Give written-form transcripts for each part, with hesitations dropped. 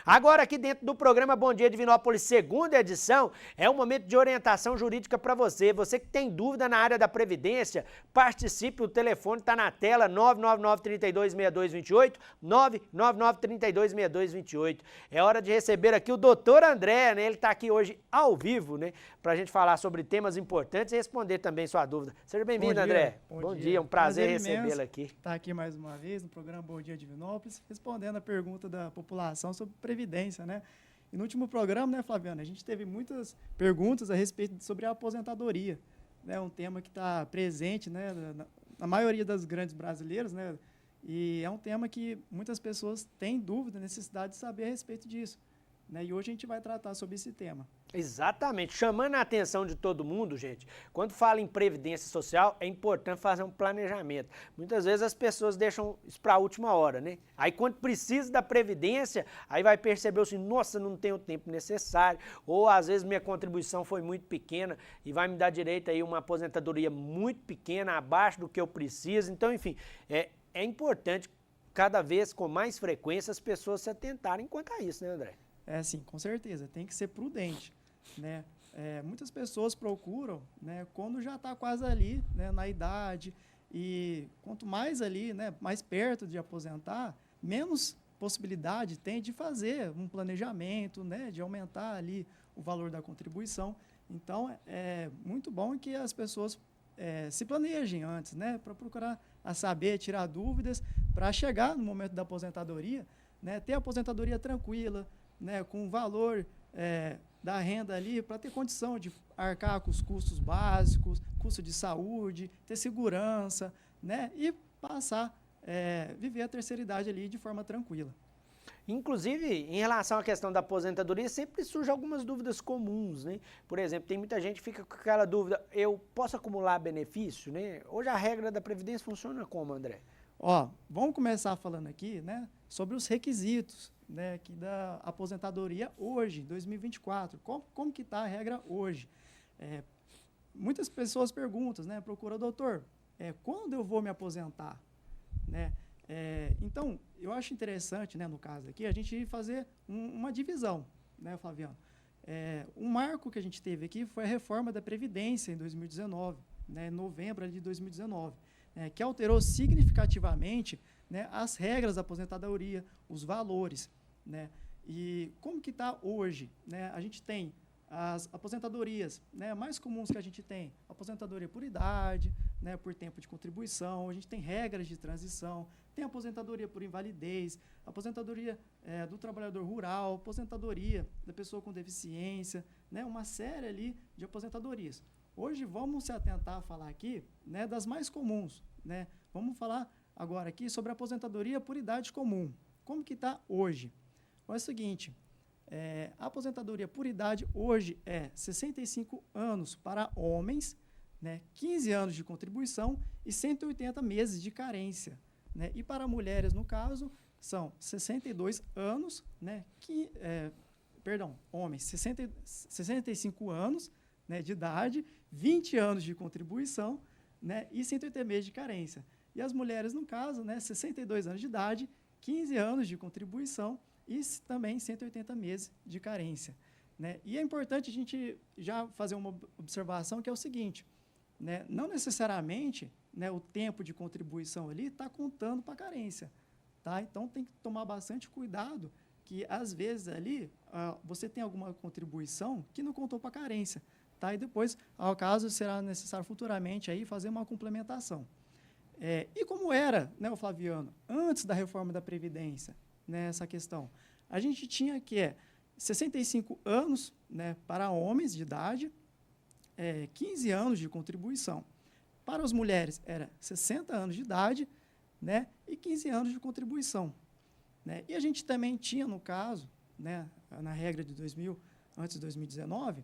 Agora aqui dentro do programa Bom Dia Divinópolis, segunda edição, é um momento de orientação jurídica para você. Você que tem dúvida na área da Previdência, participe, o telefone está na tela, 999-326228, 999-326228. É hora de receber aqui o doutor André, né? Ele está aqui hoje ao vivo, né? Para a gente falar sobre temas importantes e responder também sua dúvida. Seja bem-vindo, André. Bom dia, um prazer recebê-lo aqui. Estar aqui mais uma vez no programa Bom Dia Divinópolis, respondendo a pergunta da população sobre Previdência, né? E no último programa, né, Flaviano, a gente teve muitas perguntas a respeito sobre a aposentadoria, né? Um tema que está presente, né, na maioria das grandes brasileiras, né? E é um tema que muitas pessoas têm dúvida, necessidade de saber a respeito disso, né? E hoje a gente vai tratar sobre esse tema. Exatamente, chamando a atenção de todo mundo, gente, quando fala em previdência social, é importante fazer um planejamento. Muitas vezes as pessoas deixam isso para a última hora, né? Aí quando precisa da previdência, aí vai perceber assim, nossa, não tenho o tempo necessário, ou às vezes minha contribuição foi muito pequena e vai me dar direito aí uma aposentadoria muito pequena, abaixo do que eu preciso. Então, enfim, é importante cada vez com mais frequência as pessoas se atentarem quanto a isso, né, André? Sim, com certeza, tem que ser prudente, né? Muitas pessoas procuram, né, quando já está quase ali, né, na idade, e quanto mais ali, né, mais perto de aposentar, menos possibilidade tem de fazer um planejamento, né, de aumentar ali o valor da contribuição. Então, é muito bom que as pessoas se planejem antes, né, para procurar saber, tirar dúvidas, para chegar no momento da aposentadoria, né, ter a aposentadoria tranquila, né, com o valor da renda ali, para ter condição de arcar com os custos básicos, custo de saúde, ter segurança, né, e passar, viver a terceira idade ali de forma tranquila. Inclusive, em relação à questão da aposentadoria, sempre surgem algumas dúvidas comuns, né? Por exemplo, tem muita gente que fica com aquela dúvida, eu posso acumular benefício, né? Hoje a regra da Previdência funciona como, André? Vamos começar falando aqui, né, sobre os requisitos, né, aqui da aposentadoria hoje, 2024. Como que está a regra hoje? Muitas pessoas perguntam, né, procuram, doutor, quando eu vou me aposentar? Né? Então, eu acho interessante, né, no caso aqui, a gente fazer uma divisão, né, Flaviano? Um marco que a gente teve aqui foi a reforma da Previdência em 2019, né, em novembro de 2019. Que alterou significativamente, né, as regras da aposentadoria, os valores, né? E como que está hoje? Né? A gente tem as aposentadorias, né, mais comuns que a gente tem, aposentadoria por idade, né, por tempo de contribuição, a gente tem regras de transição, tem aposentadoria por invalidez, aposentadoria do trabalhador rural, aposentadoria da pessoa com deficiência, né, uma série ali de aposentadorias. Hoje vamos se atentar a falar aqui, né, das mais comuns, né? Vamos falar agora aqui sobre a aposentadoria por idade comum. Como que está hoje? É o seguinte, a aposentadoria por idade hoje é 65 anos para homens, né, 15 anos de contribuição e 180 meses de carência. Né? E para mulheres, no caso, são 62 anos, né, homens, 65 anos, né, de idade, 20 anos de contribuição, né, e 180 meses de carência. E as mulheres, no caso, né, 62 anos de idade, 15 anos de contribuição e também 180 meses de carência. Né? E é importante a gente já fazer uma observação que é o seguinte, né, não necessariamente, né, o tempo de contribuição ali está contando para a carência. Tá? Então, tem que tomar bastante cuidado que, às vezes, ali você tem alguma contribuição que não contou para a carência. Tá? E depois, ao caso, será necessário futuramente aí fazer uma complementação. E como era, né, o Flaviano, antes da reforma da Previdência, né, essa questão, a gente tinha 65 anos, né, para homens de idade, 15 anos de contribuição. Para as mulheres, era 60 anos de idade, né, e 15 anos de contribuição. Né? E a gente também tinha, no caso, né, na regra de antes de 2019,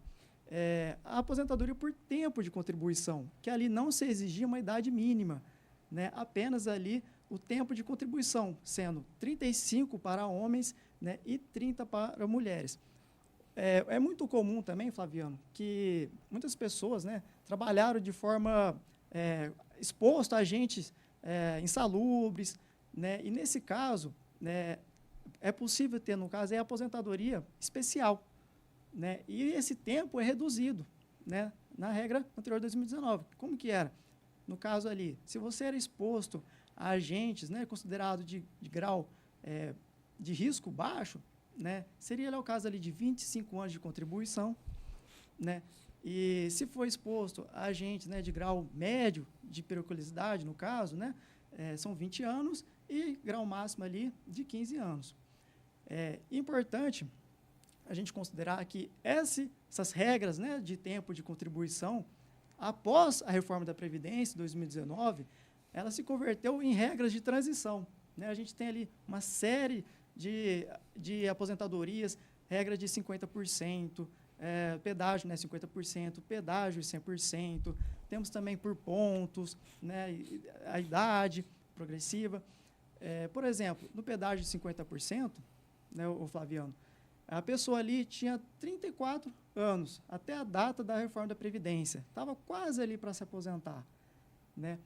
a aposentadoria por tempo de contribuição, que ali não se exigia uma idade mínima, né, apenas ali o tempo de contribuição, sendo 35 para homens, né, e 30 para mulheres. É muito comum também, Flaviano, que muitas pessoas, né, trabalharam de forma exposta a agentes insalubres, né, e nesse caso, né, é possível ter, no caso, é a aposentadoria especial, né? E esse tempo é reduzido, né, na regra anterior de 2019. Como que era? No caso ali, se você era exposto a agentes, né, considerado de grau de risco baixo, né, seria ali o caso ali de 25 anos de contribuição, né? E se for exposto a agentes, né, de grau médio de periculosidade, no caso, né, são 20 anos e grau máximo ali de 15 anos. É importante a gente considerar que essas regras, né, de tempo de contribuição, após a reforma da Previdência, 2019, ela se converteu em regras de transição, né? A gente tem ali uma série de aposentadorias, regra de 50%, pedágio, né, 50%, pedágio 100%, temos também por pontos, né, a idade progressiva. Por exemplo, no pedágio de 50%, né, o Flaviano, a pessoa ali tinha 34 anos, até a data da reforma da Previdência, estava quase ali para se aposentar, né?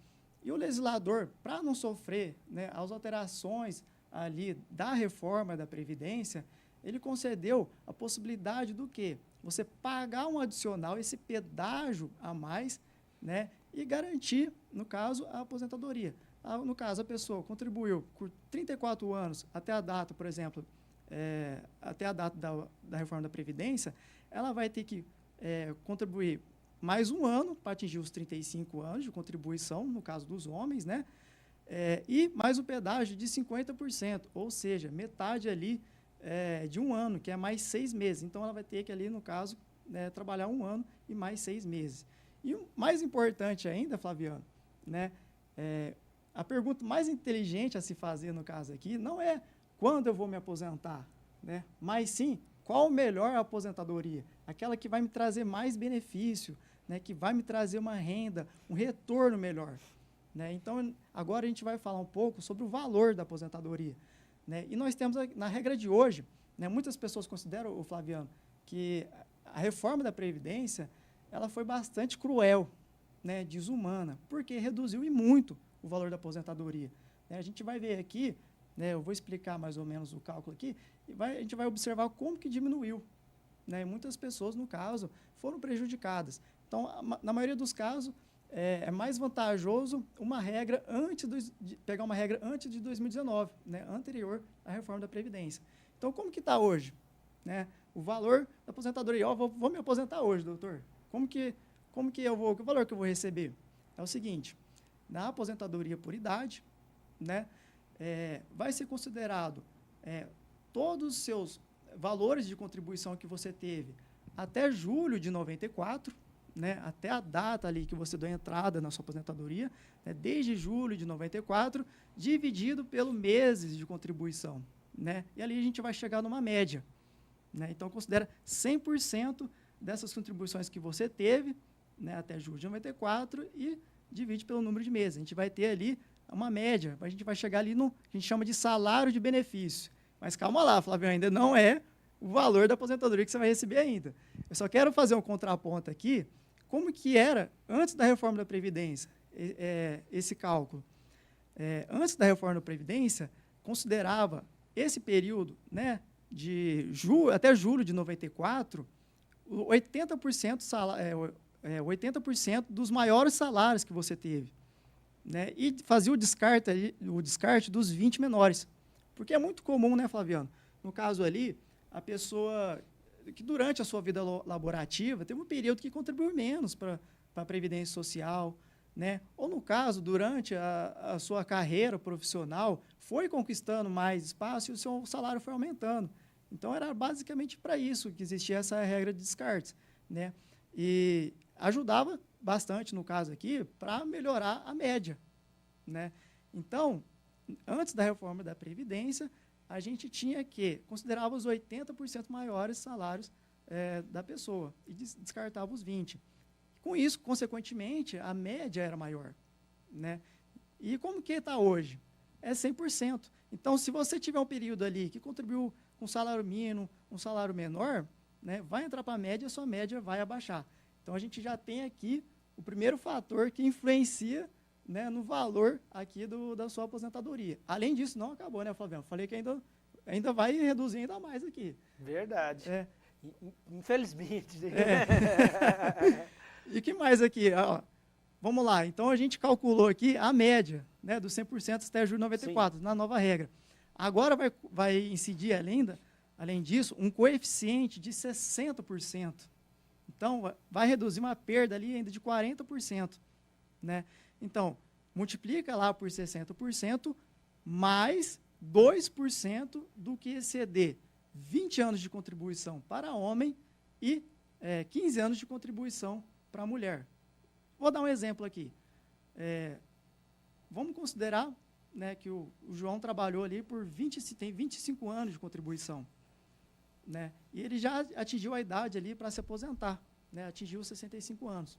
E o legislador, para não sofrer, né, as alterações ali da reforma da Previdência, ele concedeu a possibilidade do quê? Você pagar um adicional, esse pedágio a mais, né, e garantir, no caso, a aposentadoria. No caso, a pessoa contribuiu por 34 anos até a data, por exemplo, até a data da reforma da Previdência, ela vai ter que contribuir mais um ano para atingir os 35 anos de contribuição, no caso dos homens, né? E mais o pedágio de 50%, ou seja, metade ali de um ano, que é mais 6 meses. Então, ela vai ter que ali, no caso, trabalhar um ano e mais 6 meses. E o mais importante ainda, Flaviano, né, a pergunta mais inteligente a se fazer, no caso aqui, não é quando eu vou me aposentar, né, mas sim qual melhor aposentadoria, aquela que vai me trazer mais benefício, né, que vai me trazer uma renda, um retorno melhor. Né? Então, agora a gente vai falar um pouco sobre o valor da aposentadoria. Né? E nós temos, na regra de hoje, né, muitas pessoas consideram, Flaviano, que a reforma da Previdência ela foi bastante cruel, né, desumana, porque reduziu e muito o valor da aposentadoria. A gente vai ver aqui, né, eu vou explicar mais ou menos o cálculo aqui, e a gente vai observar como que diminuiu. Né? E muitas pessoas, no caso, foram prejudicadas. Então, na maioria dos casos, é mais vantajoso uma regra pegar uma regra antes de 2019, né, anterior à reforma da Previdência. Então, como que está hoje? Né, o valor da aposentadoria, vou me aposentar hoje, doutor. Como que o valor que eu vou receber? É o seguinte, na aposentadoria por idade, né, vai ser considerado todos os seus valores de contribuição que você teve até julho de 94, né, até a data ali que você deu entrada na sua aposentadoria, né, desde julho de 94, dividido pelos meses de contribuição. Né, e ali a gente vai chegar numa média. Né, então, considera 100% dessas contribuições que você teve, né, até julho de 94 e divide pelo número de meses. A gente vai ter ali uma média, a gente vai chegar ali no que a gente chama de salário de benefício. Mas calma lá, Flávio, ainda não é o valor da aposentadoria que você vai receber ainda. Eu só quero fazer um contraponto aqui, como que era antes da reforma da Previdência, esse cálculo. Antes da reforma da Previdência, considerava esse período, né, até julho de 94, 80% dos maiores salários que você teve. Né, e fazia o descarte dos 20 menores. Porque é muito comum, né, Flaviano? No caso ali, a pessoa que durante a sua vida laborativa teve um período que contribuiu menos para a Previdência Social, né? Ou, no caso, durante a sua carreira profissional, foi conquistando mais espaço e o seu salário foi aumentando. Então, era basicamente para isso que existia essa regra de descartes. Né? E ajudava bastante, no caso aqui, para melhorar a média. Né? Então, antes da reforma da Previdência, a gente tinha que considerava os 80% maiores salários da pessoa e descartava os 20%. Com isso, consequentemente, a média era maior. Né? E como que está hoje? É 100%. Então, se você tiver um período ali que contribuiu com salário mínimo, um salário menor, né, vai entrar para a média e a sua média vai abaixar. Então, a gente já tem aqui o primeiro fator que influencia, né, no valor aqui da sua aposentadoria. Além disso, não acabou, né, Flaviano? Falei que ainda ainda vai reduzir ainda mais aqui. Verdade. É. Infelizmente. E o que mais aqui? Ó, vamos lá. Então, a gente calculou aqui a média, né, dos 100% até julho de 94, na nova regra. Agora vai incidir, além disso, um coeficiente de 60%. Então, vai reduzir uma perda ali ainda de 40%. Né? Então, multiplica lá por 60%, mais 2% do que exceder 20 anos de contribuição para homem e 15 anos de contribuição para mulher. Vou dar um exemplo aqui. Vamos considerar, né, que o João trabalhou ali tem 25 anos de contribuição. Né, e ele já atingiu a idade ali para se aposentar, né, atingiu os 65 anos.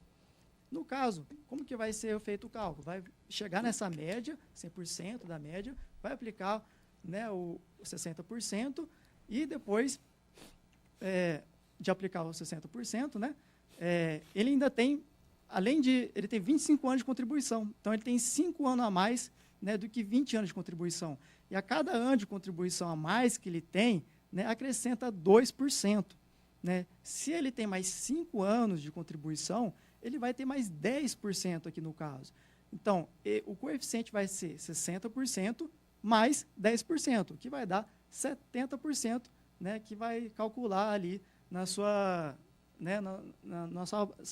No caso, como que vai ser feito o cálculo? Vai chegar nessa média, 100% da média, vai aplicar, né, o 60%, e depois de aplicar os 60%, né, ele ainda tem, ele tem 25 anos de contribuição, então ele tem 5 anos a mais, né, do que 20 anos de contribuição. E a cada ano de contribuição a mais que ele tem, né, acrescenta 2%. Né? Se ele tem mais 5 anos de contribuição, ele vai ter mais 10% aqui no caso. Então, o coeficiente vai ser 60% mais 10%, que vai dar 70%, né, que vai calcular ali no seu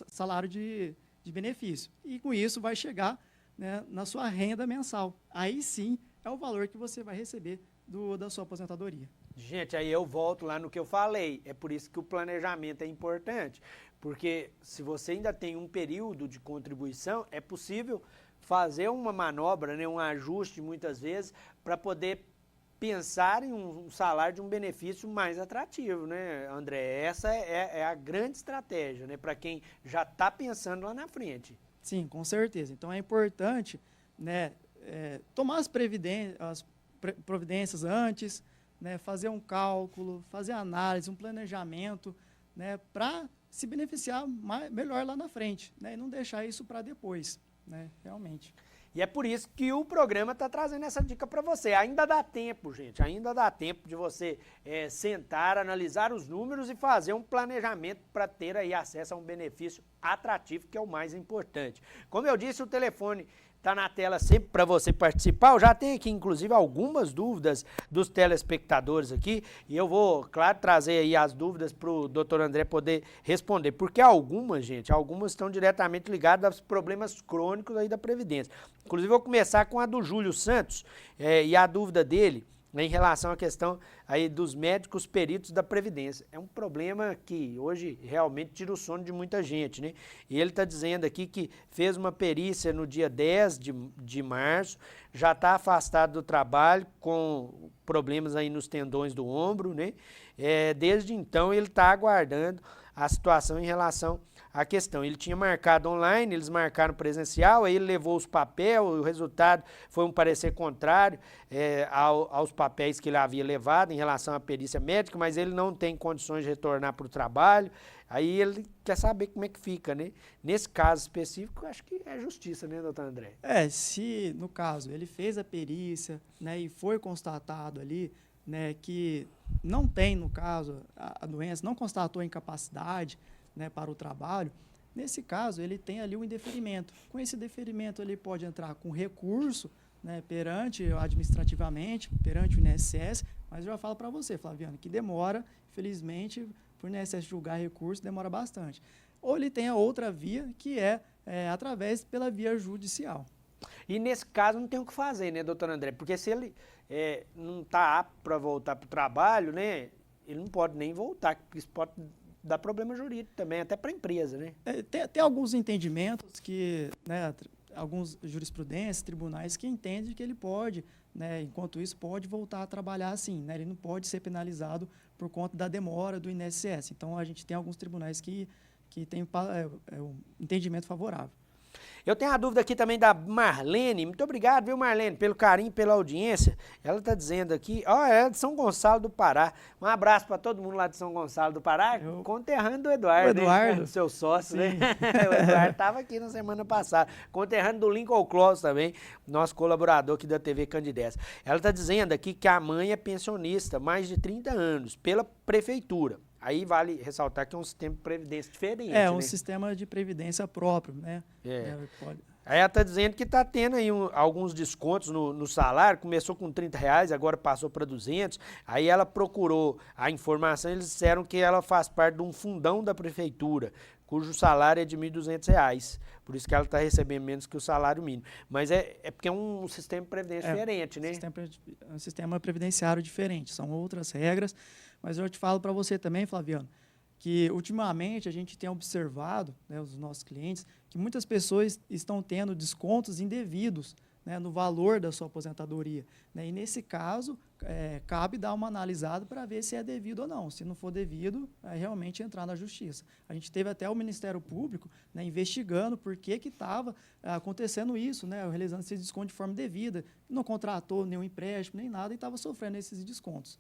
salário de benefício. E com isso vai chegar, né, na sua renda mensal. Aí sim é o valor que você vai receber da sua aposentadoria. Gente, aí eu volto lá no que eu falei. É por isso que o planejamento é importante. Porque se você ainda tem um período de contribuição, é possível fazer uma manobra, né, um ajuste muitas vezes, para poder pensar em um salário de um benefício mais atrativo, né, André? Essa é a grande estratégia, né, para quem já está pensando lá na frente. Sim, com certeza. Então é importante, né, tomar as providências antes, né, fazer um cálculo, fazer análise, um planejamento, né, para se beneficiar melhor lá na frente, né, e não deixar isso para depois, né, realmente. E é por isso que o programa está trazendo essa dica para você. Ainda dá tempo, gente, ainda dá tempo de você sentar, analisar os números e fazer um planejamento para ter aí acesso a um benefício atrativo, que é o mais importante. Como eu disse, o telefone está na tela sempre para você participar. Eu já tenho aqui, inclusive, algumas dúvidas dos telespectadores aqui, e eu vou, claro, trazer aí as dúvidas para o doutor André poder responder, porque algumas estão diretamente ligadas aos problemas crônicos aí da Previdência. Inclusive, eu vou começar com a do Júlio Santos, e a dúvida dele, né, em relação à questão aí dos médicos peritos da Previdência. É um problema que hoje realmente tira o sono de muita gente, né? E ele está dizendo aqui que fez uma perícia no dia 10 de março, já está afastado do trabalho com problemas aí nos tendões do ombro, né? Desde então ele está aguardando a situação em relação à questão. Ele tinha marcado online, eles marcaram presencial, aí ele levou os papéis, o resultado foi um parecer contrário aos papéis que ele havia levado em relação à perícia médica, mas ele não tem condições de retornar para o trabalho, aí ele quer saber como é que fica, né? Nesse caso específico, acho que é justiça, né, doutor André? Se no caso ele fez a perícia, né, e foi constatado ali, né, que não tem, no caso, a doença, não constatou incapacidade, né, para o trabalho, nesse caso ele tem ali um indeferimento. Com esse deferimento ele pode entrar com recurso, né, administrativamente, perante o INSS, mas eu já falo para você, Flaviano, que demora, infelizmente, para o INSS julgar recurso, demora bastante. Ou ele tem a outra via, que pela via judicial. E nesse caso não tem o que fazer, né, doutor André? Porque se ele não está apto para voltar para o trabalho, né, ele não pode nem voltar, porque isso pode dar problema jurídico também, até para a empresa, né? Tem alguns entendimentos que, né, alguns jurisprudências, tribunais que entendem que ele pode, né, enquanto isso, pode voltar a trabalhar assim, né, ele não pode ser penalizado por conta da demora do INSS. Então, a gente tem alguns tribunais que têm um entendimento favorável. Eu tenho a dúvida aqui também da Marlene. Muito obrigado, viu, Marlene, pelo carinho, pela audiência. Ela está dizendo aqui, é de São Gonçalo do Pará. Um abraço para todo mundo lá de São Gonçalo do Pará, conterrâneo do Eduardo, né? Seu sócio, né? O Eduardo estava aqui na semana passada. Conterrâneo do Lincoln Claus também, nosso colaborador aqui da TV Candidez. Ela está dizendo aqui que a mãe é pensionista, mais de 30 anos, pela prefeitura. Aí vale ressaltar que é um sistema de previdência diferente, né? Um sistema de previdência próprio, né? Aí ela está dizendo que está tendo aí alguns descontos no salário, começou com R$30, agora passou para 200. Aí ela procurou a informação, eles disseram que ela faz parte de um fundão da prefeitura, cujo salário é de R$1.200. Por isso que ela está recebendo menos que o salário mínimo. Mas é porque é um sistema de previdência diferente, né? Um sistema previdenciário diferente, são outras regras. Mas eu te falo para você também, Flaviano, que ultimamente a gente tem observado, né, os nossos clientes, que muitas pessoas estão tendo descontos indevidos, né, no valor da sua aposentadoria, né? E nesse caso, cabe dar uma analisada para ver se é devido ou não. Se não for devido, é realmente entrar na justiça. A gente teve até o Ministério Público, né, investigando por que estava acontecendo isso, né, realizando esse desconto de forma devida, não contratou nenhum empréstimo, nem nada, e estava sofrendo esses descontos.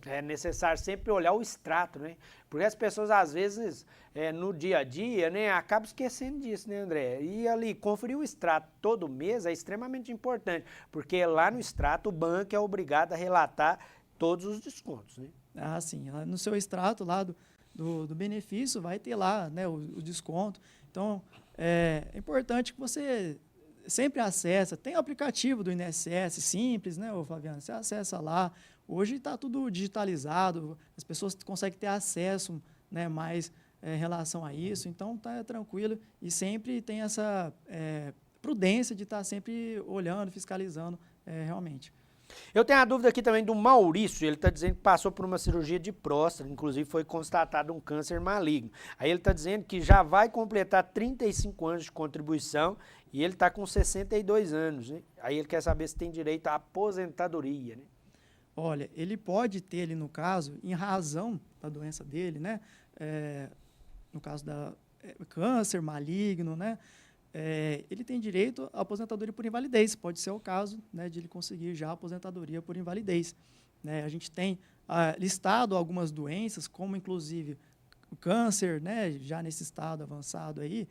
É necessário sempre olhar o extrato, né? Porque as pessoas, às vezes, no dia a dia, né, acabam esquecendo disso, né, André? E ali, conferir o extrato todo mês é extremamente importante, porque lá no extrato o banco é obrigado a relatar todos os descontos, né? Ah, sim. No seu extrato lá do benefício vai ter lá, né, o desconto. Então, é importante que você sempre acessa. Tem o aplicativo do INSS, simples, né, Flaviano? Você acessa lá. Hoje está tudo digitalizado, as pessoas conseguem ter acesso, né, mais em relação a isso, então está tranquilo e sempre tem essa prudência de estar sempre olhando, fiscalizando realmente. Eu tenho a dúvida aqui também do Maurício, ele está dizendo que passou por uma cirurgia de próstata, inclusive foi constatado um câncer maligno. Aí ele está dizendo que já vai completar 35 anos de contribuição e ele está com 62 anos, né? Aí ele quer saber se tem direito à aposentadoria, né? Olha, ele pode ter ali no caso, em razão da doença dele, né? No caso da câncer maligno, né? Ele tem direito à aposentadoria por invalidez. Pode ser o caso, né, de ele conseguir já a aposentadoria por invalidez, né? A gente tem listado algumas doenças, como inclusive o câncer, né, já nesse estado avançado aí,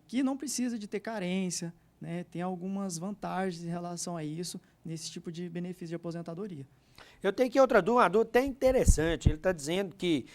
que não precisa de ter carência, né? Tem algumas vantagens em relação a isso, nesse tipo de benefício de aposentadoria. Eu tenho aqui outra dúvida, uma dúvida até interessante. Ele está dizendo que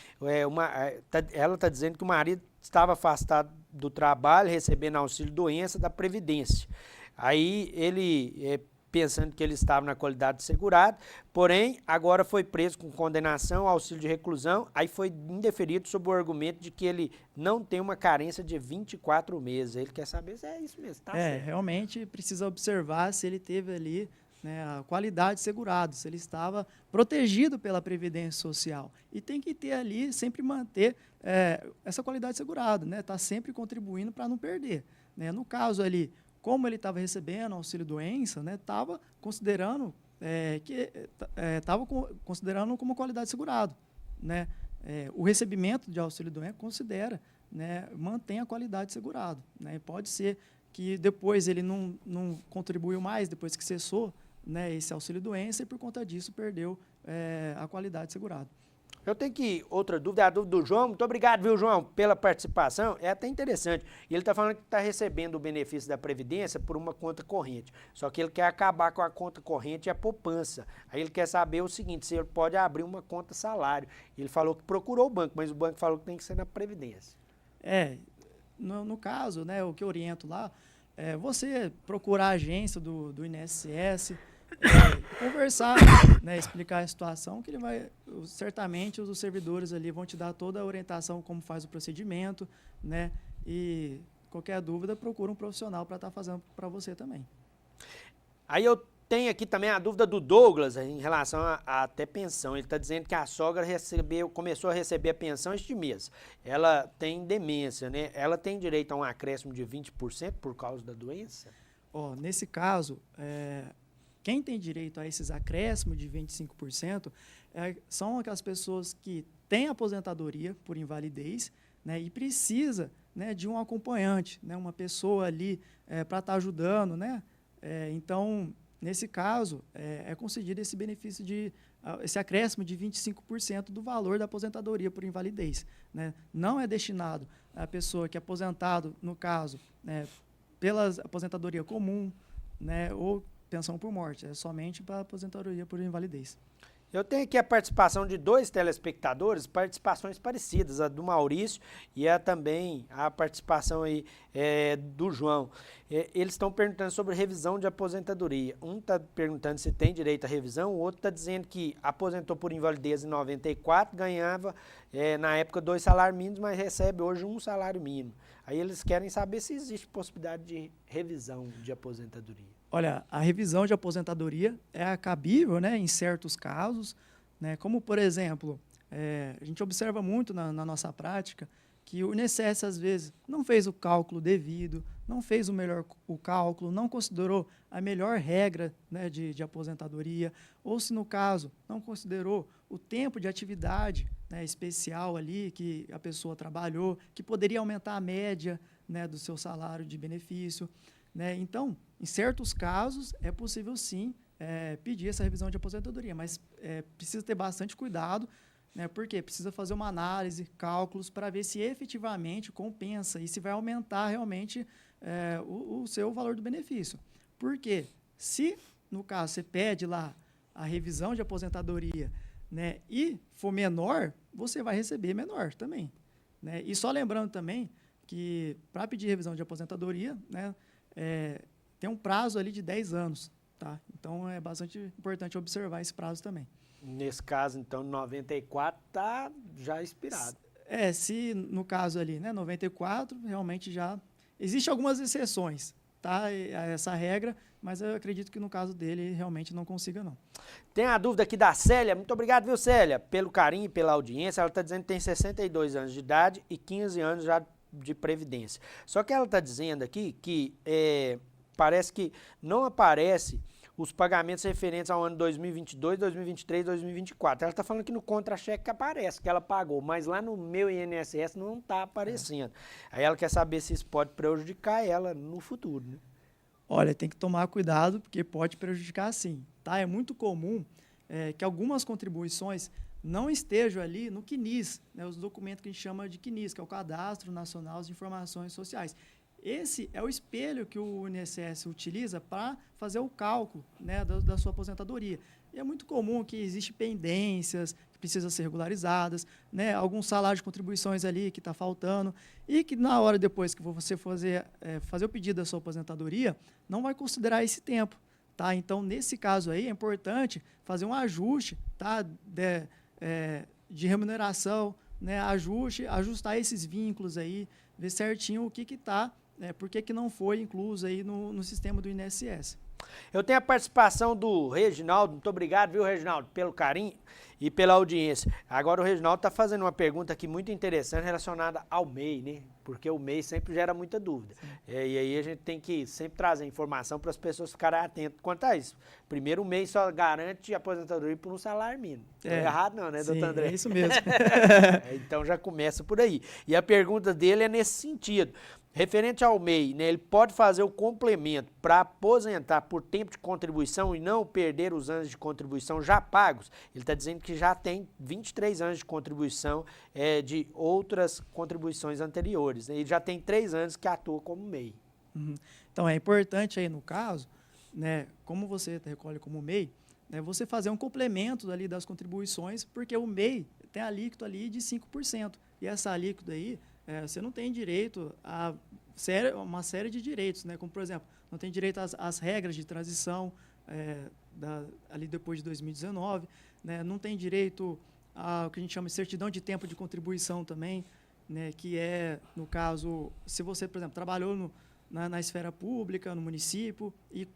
ela está dizendo que o marido estava afastado do trabalho, recebendo auxílio-doença da Previdência. Aí ele, pensando que ele estava na qualidade de segurado, porém, agora foi preso com condenação, auxílio de reclusão, aí foi indeferido sob o argumento de que ele não tem uma carência de 24 meses. Ele quer saber se é isso mesmo, tá certo. Realmente precisa observar se ele teve ali, né, a qualidade de segurado, se ele estava protegido pela Previdência Social. E tem que ter ali, sempre manter essa qualidade de segurado, né? Tá sempre contribuindo para não perder, né? No caso ali, como ele estava recebendo auxílio-doença, né, estava considerando considerando como qualidade de segurado, né? O recebimento de auxílio-doença considera, né, mantém a qualidade de segurado, né? Pode ser que depois ele não contribuiu mais, depois que cessou, né, esse auxílio-doença, e por conta disso perdeu a qualidade de segurado. Eu tenho outra dúvida, a dúvida do João. Muito obrigado, viu, João, pela participação. É até interessante. E ele está falando que está recebendo o benefício da Previdência por uma conta corrente. Só que ele quer acabar com a conta corrente e a poupança. Aí ele quer saber o seguinte, se ele pode abrir uma conta salário. Ele falou que procurou o banco, mas o banco falou que tem que ser na Previdência. No caso, né, o que eu oriento lá, você procurar a agência do INSS, conversar, né, explicar a situação, que certamente os servidores ali vão te dar toda a orientação como faz o procedimento, né, e qualquer dúvida procura um profissional para estar fazendo para você também. Aí eu tenho aqui também a dúvida do Douglas em relação a até pensão. Ele está dizendo que a sogra começou a receber a pensão este mês. Ela tem demência, né? Ela tem direito a um acréscimo de 20% por causa da doença? Nesse caso, quem tem direito a esses acréscimos de 25% são aquelas pessoas que têm aposentadoria por invalidez, né, e precisa né, de um acompanhante, né, uma pessoa ali para estar ajudando, né? Então, nesse caso, é concedido esse benefício esse acréscimo de 25% do valor da aposentadoria por invalidez, né? Não é destinado à pessoa que é aposentado, no caso, né, pela aposentadoria comum, né, ou pensão por morte, é somente para aposentadoria por invalidez. Eu tenho aqui a participação de 2 telespectadores, participações parecidas, a do Maurício e também a participação aí do João. Eles estão perguntando sobre revisão de aposentadoria. Um está perguntando se tem direito à revisão, o outro está dizendo que aposentou por invalidez em 94, ganhava na época 2 salários mínimos, mas recebe hoje 1 salário mínimo. Aí eles querem saber se existe possibilidade de revisão de aposentadoria. Olha, a revisão de aposentadoria é cabível, né, em certos casos, né, como, por exemplo, a gente observa muito na nossa prática que o INSS, às vezes, não fez o cálculo devido, não fez o cálculo, não considerou a melhor regra, né, de aposentadoria, ou se, no caso, não considerou o tempo de atividade, né, especial ali que a pessoa trabalhou, que poderia aumentar a média, né, do seu salário de benefício, né? Então, em certos casos, é possível sim pedir essa revisão de aposentadoria, mas precisa ter bastante cuidado, né? Porque precisa fazer uma análise, cálculos, para ver se efetivamente compensa e se vai aumentar realmente o seu valor do benefício. Porque se, no caso, você pede lá a revisão de aposentadoria, né, e for menor, você vai receber menor também, né? E só lembrando também que, para pedir revisão de aposentadoria, né, tem um prazo ali de 10 anos, tá? Então, é bastante importante observar esse prazo também. Nesse caso, então, 94 está já expirado. Se no caso ali, né, 94, realmente já... Existem algumas exceções, tá, a essa regra, mas eu acredito que no caso dele, realmente não consiga, não. Tem a dúvida aqui da Célia. Muito obrigado, viu, Célia, pelo carinho e pela audiência. Ela está dizendo que tem 62 anos de idade e 15 anos já de previdência. Só que ela está dizendo aqui que parece que não aparece os pagamentos referentes ao ano 2022, 2023, 2024. Ela está falando que no contra-cheque que aparece, que ela pagou, mas lá no meu INSS não está aparecendo. Aí ela quer saber se isso pode prejudicar ela no futuro, né? Olha, tem que tomar cuidado, porque pode prejudicar sim, tá? É muito comum que algumas contribuições não estejam ali no CNIS, né, os documentos que a gente chama de CNIS, que é o Cadastro Nacional de Informações Sociais. Esse é o espelho que o INSS utiliza para fazer o cálculo, né, da sua aposentadoria. E é muito comum que existem pendências que precisam ser regularizadas, né, alguns salários de contribuições ali que está faltando, e que na hora depois que você fazer o pedido da sua aposentadoria, não vai considerar esse tempo. Tá? Então, nesse caso aí, é importante fazer um ajuste, tá, de remuneração, né, ajustar esses vínculos aí, ver certinho o que está, por que não foi incluso aí no sistema do INSS. Eu tenho a participação do Reginaldo. Muito obrigado, viu, Reginaldo, pelo carinho e pela audiência. Agora o Reginaldo está fazendo uma pergunta aqui muito interessante relacionada ao MEI, né? Porque o MEI sempre gera muita dúvida. E aí a gente tem que sempre trazer informação para as pessoas ficarem atentas quanto a isso. Primeiro, o MEI só garante aposentadoria por um salário mínimo. Não é errado não, né, sim, doutor André? É isso mesmo. Então já começa por aí. E a pergunta dele é nesse sentido. Referente ao MEI, né, ele pode fazer o complemento para aposentar por tempo de contribuição e não perder os anos de contribuição já pagos. Ele está dizendo que já tem 23 anos de contribuição de outras contribuições anteriores, né? Ele já tem 3 anos que atua como MEI. Uhum. Então, é importante aí no caso, né, como você recolhe como MEI, né, você fazer um complemento ali das contribuições, porque o MEI tem alíquota ali de 5%. E essa alíquota aí, você não tem direito a uma série de direitos, né? Como, por exemplo, não tem direito às regras de transição ali depois de 2019, né? Não tem direito ao que a gente chama de certidão de tempo de contribuição também, né? Que é, no caso, se você, por exemplo, trabalhou na esfera pública, no município, e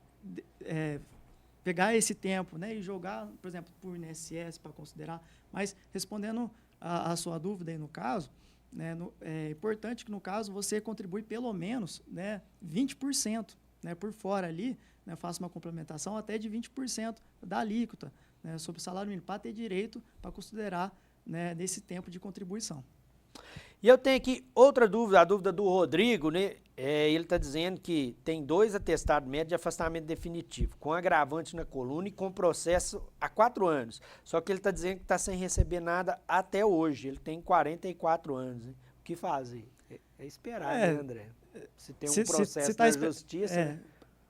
pegar esse tempo, né, e jogar, por exemplo, por INSS para considerar. Mas, respondendo a sua dúvida aí no caso, né, é importante que, no caso, você contribui pelo menos, né, 20%, né, por fora ali, né, faça uma complementação até de 20% da alíquota, né, sobre o salário mínimo, para ter direito para considerar, né, nesse tempo de contribuição. E eu tenho aqui outra dúvida, a dúvida do Rodrigo, né? Ele está dizendo que tem 2 atestados médicos de afastamento definitivo, com agravante na coluna e com processo há 4 anos. Só que ele está dizendo que está sem receber nada até hoje. Ele tem 44 anos. Né? O que fazer? É esperar, né, André? Se tem um processo na justiça... né?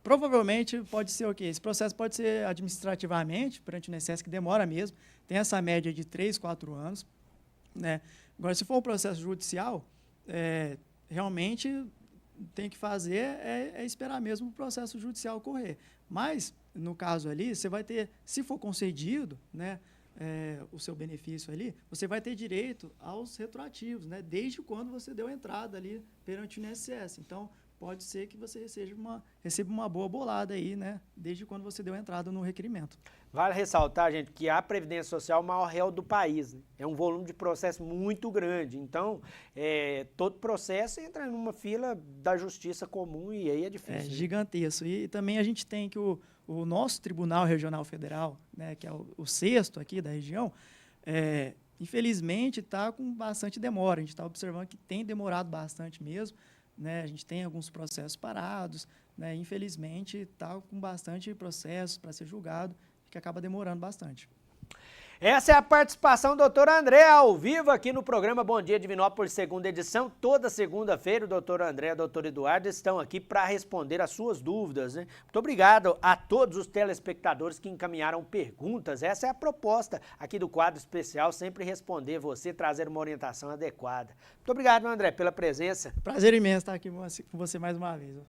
Provavelmente pode ser o quê? Esse processo pode ser administrativamente, perante o INSS, que demora mesmo. Tem essa média de 3, 4 anos. Né? Agora, se for um processo judicial, realmente tem que fazer esperar mesmo o processo judicial ocorrer. Mas, no caso ali, você vai ter, se for concedido, né, o seu benefício ali, você vai ter direito aos retroativos, né, desde quando você deu a entrada ali perante o INSS. Então, pode ser que você receba uma boa bolada aí, né, desde quando você deu a entrada no requerimento. Vale ressaltar, gente, que a Previdência Social é o maior réu do país. Né? É um volume de processo muito grande. Então, todo processo entra numa fila da justiça comum e aí é difícil. É gigantesco. E também a gente tem que o nosso Tribunal Regional Federal, né, que é o sexto aqui da região, infelizmente está com bastante demora. A gente está observando que tem demorado bastante mesmo. Né? A gente tem alguns processos parados. Né? Infelizmente, está com bastante processos para ser julgado, que acaba demorando bastante. Essa é a participação do doutor André ao vivo aqui no programa Bom Dia Divinópolis, segunda edição. Toda segunda-feira o doutor André e o doutor Eduardo estão aqui para responder as suas dúvidas. Né? Muito obrigado a todos os telespectadores que encaminharam perguntas. Essa é a proposta aqui do quadro especial, sempre responder você, trazer uma orientação adequada. Muito obrigado, André, pela presença. Prazer imenso estar aqui com você mais uma vez.